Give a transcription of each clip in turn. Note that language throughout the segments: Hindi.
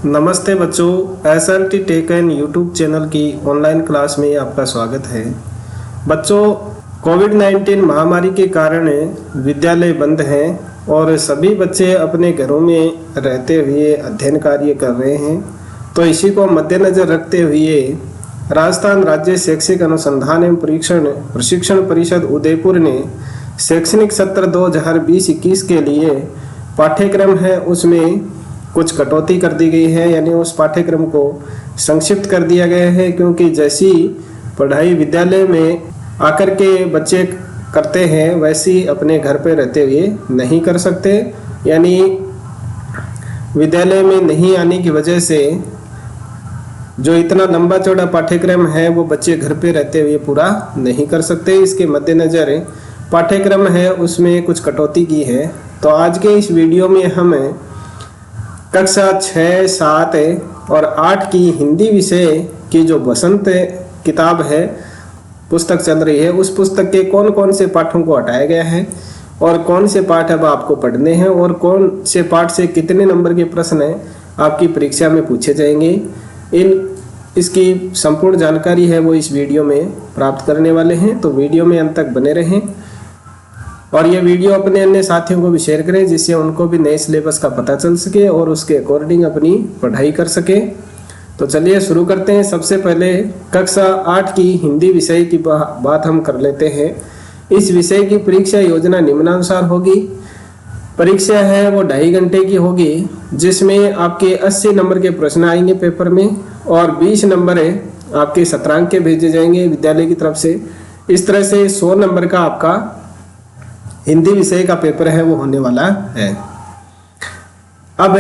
नमस्ते बच्चों, SLT tech and YouTube channel की ऑनलाइन क्लास में आपका स्वागत है। बच्चों, कोविड-19 महामारी के कारण विद्यालय बंद हैं और सभी बच्चे अपने घरों में रहते हुए अध्ययन कार्य कर रहे हैं। तो इसी को मद्देनज़र रखते हुए राजस्थान राज्य शैक्षिक अनुसंधान एवं प्रशिक्षण परिषद उदयपुर ने शैक्षणिक सत्र 2020-21 के लिए पाठ्यक्रम है उसमें कुछ कटौती कर दी गई है, यानी उस पाठ्यक्रम को संक्षिप्त कर दिया गया है, क्योंकि जैसी पढ़ाई विद्यालय में आकर के बच्चे करते हैं वैसी अपने घर पे रहते हुए नहीं कर सकते। यानी विद्यालय में नहीं आने की वजह से जो इतना लंबा चौड़ा पाठ्यक्रम है वो बच्चे घर पे रहते हुए पूरा नहीं कर सकते। इसके मद्देनज़र पाठ्यक्रम है उसमें कुछ कटौती की है। तो आज के इस वीडियो में हम कक्षा 6, 7 और 8 की हिंदी विषय की जो बसंत किताब है, पुस्तक चल रही है, उस पुस्तक के कौन कौन से पाठों को हटाया गया है और कौन से पाठ अब आपको पढ़ने हैं और कौन से पाठ से कितने नंबर के प्रश्न आपकी परीक्षा में पूछे जाएंगे, इसकी संपूर्ण जानकारी है वो इस वीडियो में प्राप्त करने वाले हैं। तो वीडियो में अंत तक बने रहें और ये वीडियो अपने अन्य साथियों को भी शेयर करें, जिससे उनको भी नए सिलेबस का पता चल सके और उसके अकॉर्डिंग अपनी पढ़ाई कर सके। तो चलिए शुरू करते हैं। सबसे पहले कक्षा 8 की हिंदी विषय की बात हम कर लेते हैं। इस विषय की परीक्षा योजना निम्नानुसार होगी। परीक्षा है वो 2.5 घंटे की होगी, जिसमें आपके 80 नंबर के प्रश्न आएंगे पेपर में और 20 नंबर आपके सत्रांक के भेजे जाएंगे विद्यालय की तरफ से। इस तरह से 100 नंबर का आपका हिंदी विषय का पेपर है वो होने वाला है। अब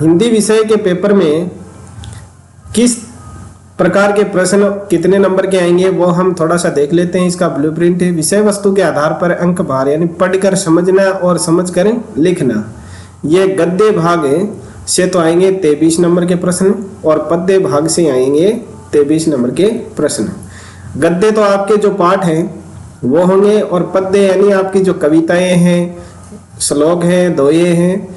हिंदी विषय के पेपर में किस प्रकार के प्रश्न कितने नंबर के आएंगे वो हम थोड़ा सा देख लेते हैं। इसका ब्लूप्रिंट है। विषय वस्तु के आधार पर अंक भार, यानी पढ़कर समझना और समझकर लिखना। ये गद्य भाग से तो आएंगे 23 नंबर के प्रश्न और पद्य भाग से आएंगे 23 नंबर के प्रश्न। गद्य तो आपके जो पाठ हैं वो होंगे और पद्य यानी आपकी जो कविताएं हैं, श्लोक हैं, दोहे हैं,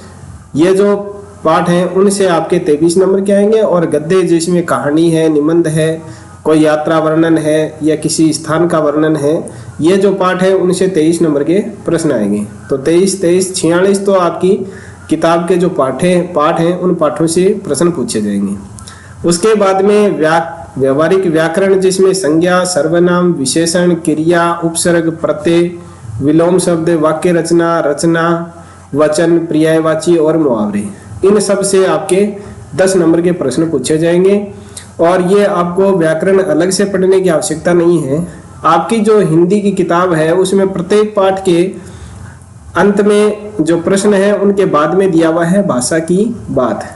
ये जो पाठ हैं उनसे आपके 23 नंबर के आएंगे। और गद्य जिसमें कहानी है, निबंध है, कोई यात्रा वर्णन है या किसी स्थान का वर्णन है, ये जो पाठ है उनसे 23 नंबर के प्रश्न आएंगे। तो 23, 23, 46 तो आपकी किताब के जो पाठ हैं उन पाठों से प्रश्न पूछे जाएंगे। उसके बाद में व्यवहारिक व्याकरण, जिसमें संज्ञा, सर्वनाम, विशेषण, क्रिया, उपसर्ग, प्रत्यय, विलोम शब्द, वाक्य रचना, वचन, पर्यायवाची और मुहावरे, इन सब से आपके 10 नंबर के प्रश्न पूछे जाएंगे। और ये आपको व्याकरण अलग से पढ़ने की आवश्यकता नहीं है। आपकी जो हिंदी की किताब है उसमें प्रत्येक पाठ के अंत में जो प्रश्न है उनके बाद में दिया हुआ है भाषा की बात।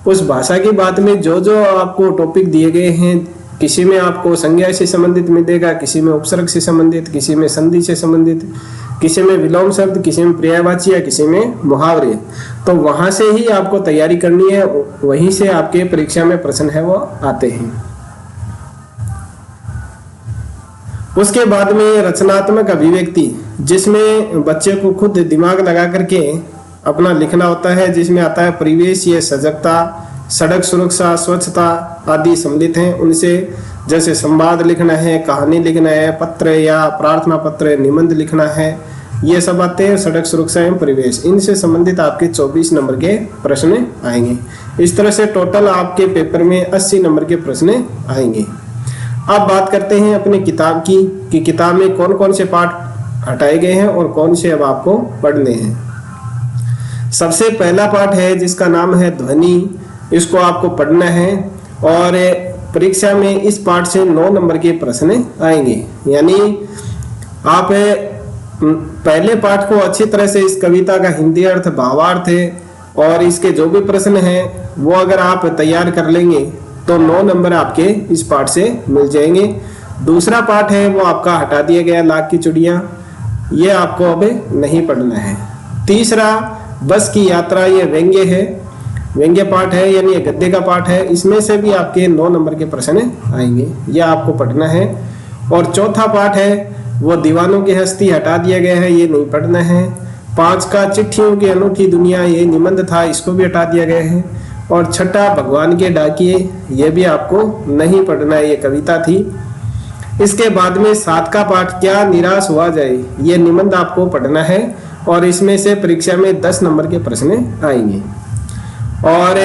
उस भाषा की बात में जो जो आपको टॉपिक दिए गए हैं, किसी में आपको संज्ञा से संबंधित मिलेगा, किसी में उपसर्ग से संबंधित, किसी में संधि से संबंधित, किसी में विलोम शब्द, किसी में पर्यायवाची या किसी में मुहावरे। तो वहां से ही आपको तैयारी करनी है, वहीं से आपके परीक्षा में प्रश्न है वो आते हैं। उसके बाद में रचनात्मक अभिव्यक्ति, जिसमें बच्चे को खुद दिमाग लगा करके अपना लिखना होता है, जिसमें आता है परिवेश, ये सजगता, सड़क सुरक्षा, स्वच्छता आदि सम्मिलित हैं। उनसे जैसे संवाद लिखना है, कहानी लिखना है, पत्र या प्रार्थना पत्र, निबंध लिखना है, ये सब आते हैं। सड़क सुरक्षा एवं परिवेश, इनसे संबंधित आपके 24 नंबर के प्रश्न आएंगे। इस तरह से टोटल आपके पेपर में 80 नंबर के प्रश्न आएंगे। अब बात करते हैं अपनी किताब की कि किताब में कौन कौन से पाठ हटाए गए हैं और कौन से अब आपको पढ़ने हैं। सबसे पहला पाठ है जिसका नाम है ध्वनि। इसको आपको पढ़ना है और परीक्षा में इस पाठ से 9 नंबर के प्रश्न आएंगे। यानी आप पहले पाठ को अच्छी तरह से, इस कविता का हिंदी अर्थ, भावार्थ और इसके जो भी प्रश्न हैं वो अगर आप तैयार कर लेंगे तो 9 नंबर आपके इस पाठ से मिल जाएंगे। दूसरा पाठ है वो आपका हटा दिया गया, लाख की चुड़ियाँ, ये आपको अब नहीं पढ़ना है। तीसरा बस की यात्रा, ये व्यंग्य है, व्यंग्य पाठ है, यानी ये गद्य का पाठ है। इसमें से भी आपके 9 नंबर के प्रश्न आएंगे, यह आपको पढ़ना है। और चौथा पाठ है वो दीवानों की हस्ती, हटा दिया गया है, ये नहीं पढ़ना है। 5 का चिट्ठियों की अनूठी दुनिया, ये निबंध था, इसको भी हटा दिया गया है। और छठा भगवान के डाकिए, ये भी आपको नहीं पढ़ना है, ये कविता थी। इसके बाद में 7 का पाठ क्या निराश हुआ जाए, ये निबंध आपको पढ़ना है और इसमें से परीक्षा में 10 नंबर के प्रश्न आएंगे। और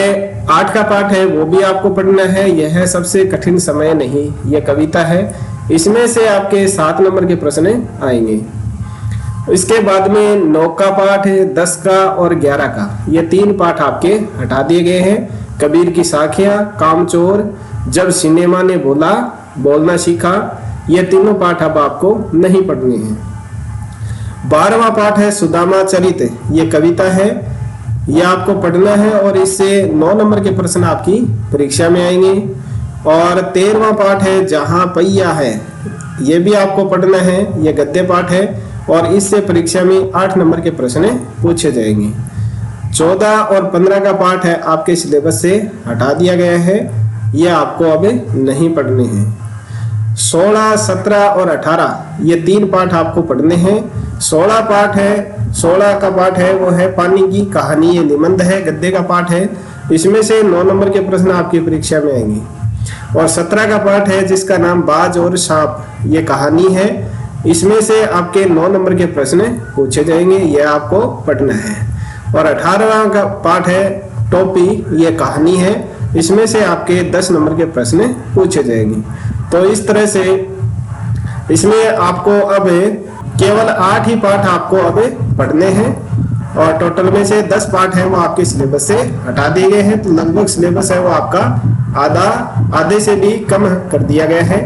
8 का पाठ है वो भी आपको पढ़ना है, यह सबसे कठिन समय नहीं, ये कविता है, इसमें से आपके 7 नंबर के प्रश्न आएंगे। इसके बाद में 9 का पाठ है, 10 का और 11 का, ये 3 पाठ आपके हटा दिए गए हैं। कबीर की साखियां, कामचोर, जब सिनेमा ने बोला, बोलना सीखा, ये तीनों पाठ अब आपको नहीं पढ़ने हैं। 12वां पाठ है सुदामा चरित, ये कविता है, ये आपको पढ़ना है और इससे 9 नंबर के प्रश्न आपकी परीक्षा में आएंगे। और 13वां पाठ है जहां पैया है, ये भी आपको पढ़ना है, ये गद्य पाठ है और इससे परीक्षा में 8 नंबर के प्रश्न पूछे जाएंगे। 14 और 15 का पाठ है आपके सिलेबस से हटा दिया गया है, ये आपको अब नहीं पढ़ने हैं। 16, 17 और 18 ये 3 पाठ आपको पढ़ने हैं। 16 का पाठ है वो है पानी की कहानी, ये निबंध है, गद्य का पाठ है, इसमें से 9 नंबर के प्रश्न आपकी परीक्षा में आएंगे। और 17 का पाठ है जिसका नाम बाज और सांप, ये कहानी है, इसमें से आपके 9 नंबर के प्रश्न पूछे जाएंगे, ये आपको पढ़ना है। और 18वां का पाठ है टोपी, ये कहानी है, इसमें से आपके 10 नंबर के प्रश्न पूछे जाएंगे। तो इस तरह से इसमें आपको अब केवल 8 ही पाठ आपको अब पढ़ने हैं और टोटल में से 10 पाठ है वो आपके सिलेबस से हटा दिए गए हैं। तो लगभग सिलेबस है वो आपका आधे से भी कम कर दिया गया है।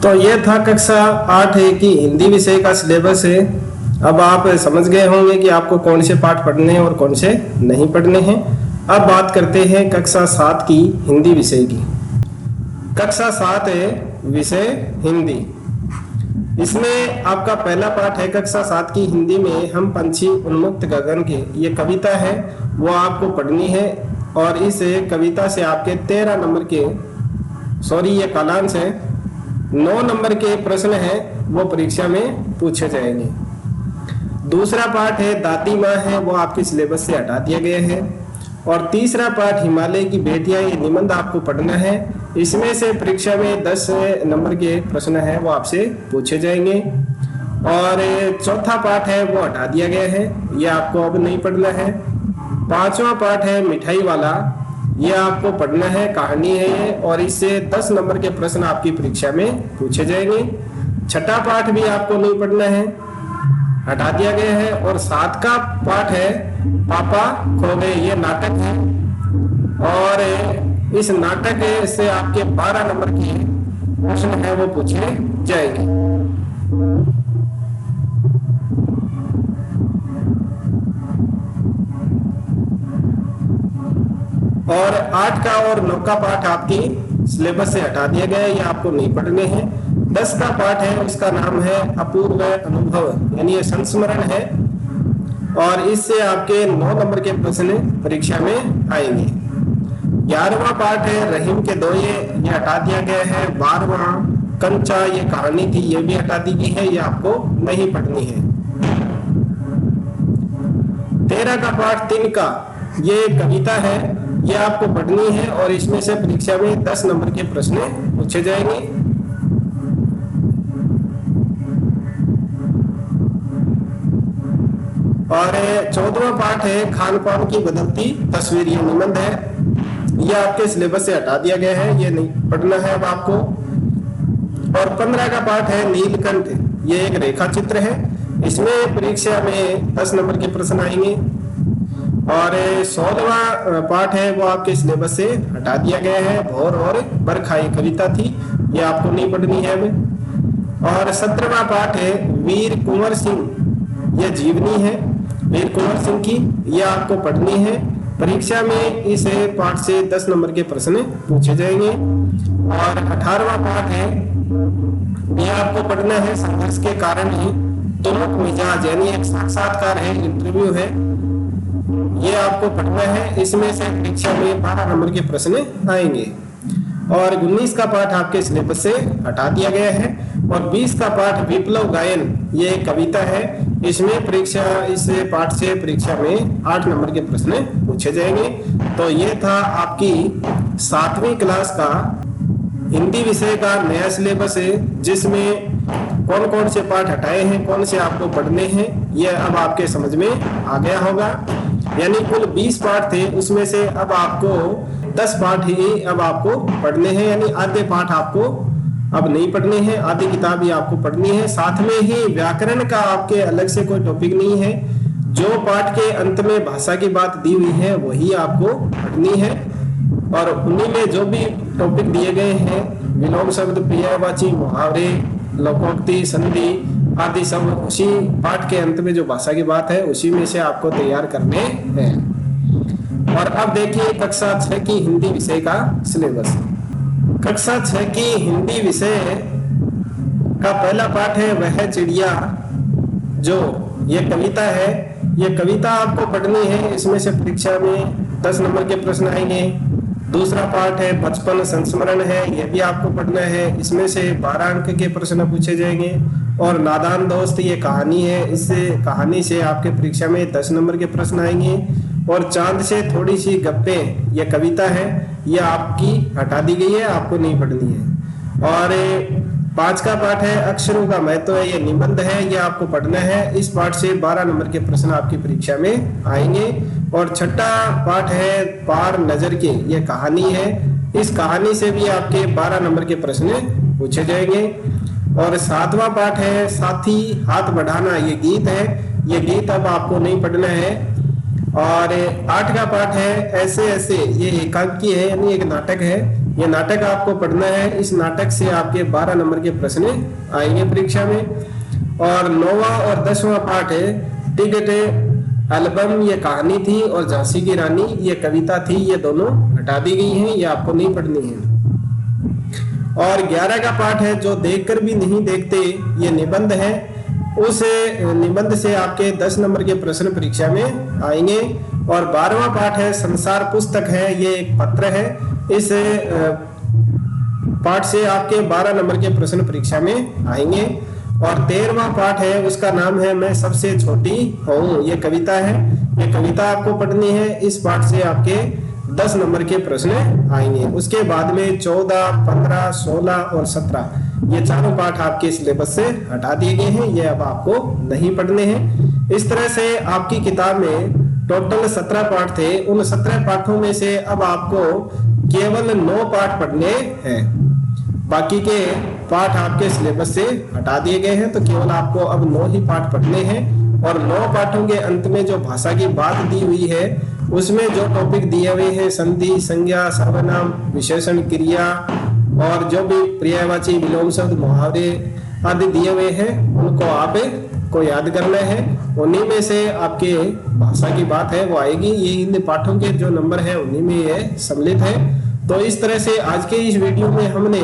तो ये था कक्षा 8 की हिंदी विषय का सिलेबस है। अब आप समझ गए होंगे कि आपको कौन से पाठ पढ़ने हैं और कौन से नहीं पढ़ने हैं। अब बात करते हैं कक्षा 7 की हिंदी विषय की। कक्षा 7 है विषय हिंदी। इसमें आपका पहला पाठ है कक्षा 7 की हिंदी में हम पंछी उन्मुक्त गगन के, ये कविता है वो आपको पढ़नी है और इस कविता से आपके 13 नंबर के ये कालांश है, 9 नंबर के प्रश्न है वो परीक्षा में पूछे जाएंगे। दूसरा पाठ है दादी माँ है, वो आपके सिलेबस से हटा दिया गया है। और तीसरा पाठ हिमालय की बेटियां, ये निबंध आपको पढ़ना है, इसमें से परीक्षा में 10 नंबर के प्रश्न है वो आपसे पूछे जाएंगे। और चौथा पाठ है वो हटा दिया गया है, ये आपको अब नहीं पढ़ना है। 5वां पाठ है मिठाई वाला, ये आपको पढ़ना है, कहानी है ये और इससे 10 नंबर के प्रश्न आपकी परीक्षा में पूछे जाएंगे। 6ठा पाठ भी आपको नहीं पढ़ना है, हटा दिया गया है। और 7 का पाठ है पापा खो गए, ये नाटक है और इस नाटक से आपके 12 नंबर के प्रश्न है वो पूछे जाएंगे। और 8 का और 9 का पाठ आपकी सिलेबस से हटा दिया गया है, ये आपको नहीं पढ़ने हैं। 10 का पाठ है उसका नाम है अपूर्व अनुभव, यानी ये संस्मरण है और इससे आपके 9 नंबर के प्रश्न परीक्षा में आएंगे। 11वां पाठ है रहीम के दोये, ये हटा दिया गया है। 12वां कंचा, ये कहानी थी, ये भी हटा दी गई है, ये आपको नहीं पढ़नी है। 13 का पाठ तिनका, ये कविता है, ये आपको पढ़नी है और इसमें से परीक्षा में 10 नंबर के प्रश्न पूछे जाएंगे। और 14वां पाठ है खान पान की बदलती तस्वीर, ये निबंध है, ये आपके सिलेबस से हटा दिया गया है, ये नहीं पढ़ना है अब आपको। और 15 का पाठ है नीलकंठ, ये एक रेखा चित्र है, इसमें परीक्षा में 10 नंबर के प्रश्न आएंगे। और 16वां पाठ है वो आपके सिलेबस से हटा दिया गया है, भोर और बरखा, ये कविता थी, ये आपको नहीं पढ़नी है अब। और 17वां पाठ है वीर कुंवर सिंह, यह जीवनी है वीर कुंवर सिंह की, यह आपको पढ़नी है, परीक्षा में इस पाठ से 10 नंबर के प्रश्न पूछे जाएंगे। और 18वां पाठ है, यह आपको पढ़ना है संघर्ष के कारण ही तुमुक मिजाज, यानी एक साक्षात्कार है, इंटरव्यू है, ये आपको पढ़ना है, इसमें से परीक्षा में 12 नंबर के प्रश्न आएंगे। और 19 का पाठ आपके सिलेबस से हटा दिया गया है। और 20 का पाठ विप्लव गायन, ये एक कविता है, इसमें परीक्षा इस पाठ से परीक्षा में 8 नंबर के प्रश्न पूछे जाएंगे। तो ये था आपकी 7वीं क्लास का हिंदी विषय का नया सिलेबस है, जिसमें कौन कौन से पाठ हटाए हैं, कौन से आपको पढ़ने हैं, ये अब आपके समझ में आ गया होगा। यानी कुल 20 पाठ थे, उसमें से अब आपको 10 पाठ ही अब आपको पढ़ने हैं। यानी आधे पाठ आपको अब नहीं पढ़ने हैं, आधी किताब ही आपको पढ़नी है। साथ में ही व्याकरण का आपके अलग से कोई टॉपिक नहीं है। जो पाठ के अंत में भाषा की बात दी हुई है वही आपको पढ़नी है, और उन्हीं में जो भी टॉपिक दिए गए हैं, विलोम शब्द, पर्यायवाची, मुहावरे, लोकोक्ति, संधि आदि सब उसी पाठ के अंत में जो भाषा की बात है उसी में से आपको तैयार करने हैं। और अब देखिए कक्षा 6 की हिंदी विषय का सिलेबस। कक्षा 6 की हिंदी विषय का पहला पाठ है वह चिड़िया, जो ये कविता है। ये कविता आपको पढ़नी है, इसमें से परीक्षा में 10 नंबर के प्रश्न आएंगे। दूसरा पाठ है बचपन संस्मरण है, यह भी आपको पढ़ना है, इसमें से 12 अंक के प्रश्न पूछे जाएंगे। और नादान दोस्त ये कहानी है, इससे कहानी से आपके परीक्षा में 10 नंबर के प्रश्न आएंगे। और चांद से थोड़ी सी गप्पें, यह कविता है, यह आपकी हटा दी गई है, आपको नहीं पढ़नी है। और 5 का पाठ है अक्षरों का महत्व है, ये निबंध है, ये आपको पढ़ना है। इस पाठ से 12 नंबर के प्रश्न आपकी परीक्षा में आएंगे। और 6ठा पाठ है पार नजर के, ये कहानी है, इस कहानी से भी आपके 12 नंबर के प्रश्न पूछे जाएंगे। और 7वां पाठ है साथी हाथ बढ़ाना, ये गीत है, ये गीत अब आपको नहीं पढ़ना है। और 8 का पाठ है ऐसे ऐसे, ये एकांकी है, यानी एक नाटक है, ये नाटक आपको पढ़ना है। इस नाटक से आपके 12 नंबर के प्रश्न आएंगे परीक्षा में। और 9वां और 10वां पाठ है टिकट एल्बम, ये कहानी थी, और झांसी की रानी ये कविता थी, ये दोनों हटा दी गई हैं, ये आपको नहीं पढ़नी है। और 11 का पाठ है जो देखकर भी नहीं देखते, ये निबंध है, उस निबंध से आपके 10 नंबर के प्रश्न परीक्षा में आएंगे। और 12वां पाठ है संसार पुस्तक है, ये एक पत्र है, इस पाठ से आपके 12 नंबर के प्रश्न परीक्षा में आएंगे। और 13वां पाठ है, उसका नाम है मैं सबसे छोटी हूँ, ये कविता है, ये कविता आपको पढ़नी है। इस पाठ से आपके 10 नंबर के प्रश्न आएंगे। उसके बाद में 14, 15, 16 और 17 ये चारों पाठ आपके सिलेबस से हटा दिए गए हैं, ये अब आपको नहीं पढ़ने हैं। इस तरह से आपकी किताब में टोटल 17 पाठ थे, उन 17 पाठों में से अब आपको केवल 9 पाठ पढ़ने हैं, बाकी के पाठ आपके सिलेबस से हटा दिए गए हैं। तो केवल आपको अब 9 ही पाठ पढ़ने हैं। और 9 पाठों के अंत में जो भाषा की बात दी हुई है, उसमें जो टॉपिक दिए हुए हैं, संधि, संज्ञा, सर्वनाम, विशेषण, क्रिया, और जो भी पर्यायवाची, विलोम शब्द, मुहावरे आदि दिए हुए हैं, उनको आप को याद करना है। उन्हीं में से आपके भाषा की बात है वो आएगी। ये इन पाठों के जो नंबर है उन्हीं में ये सम्मिलित है। तो इस तरह से आज के इस वीडियो में हमने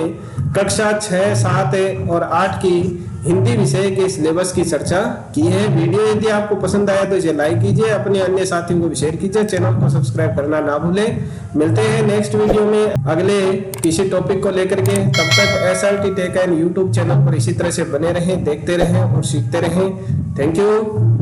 कक्षा 6, 7 और 8 की हिंदी विषय के सिलेबस की चर्चा की है। वीडियो यदि आपको पसंद आया तो इसे लाइक कीजिए, अपने अन्य साथियों को भी शेयर कीजिए, चैनल को सब्सक्राइब करना ना भूलें। मिलते हैं नेक्स्ट वीडियो में अगले किसी टॉपिक को लेकर के। तब तक SRT tech and YouTube channel पर इसी तरह से बने रहें, देखते रहें और सीखते रहें। Thank you.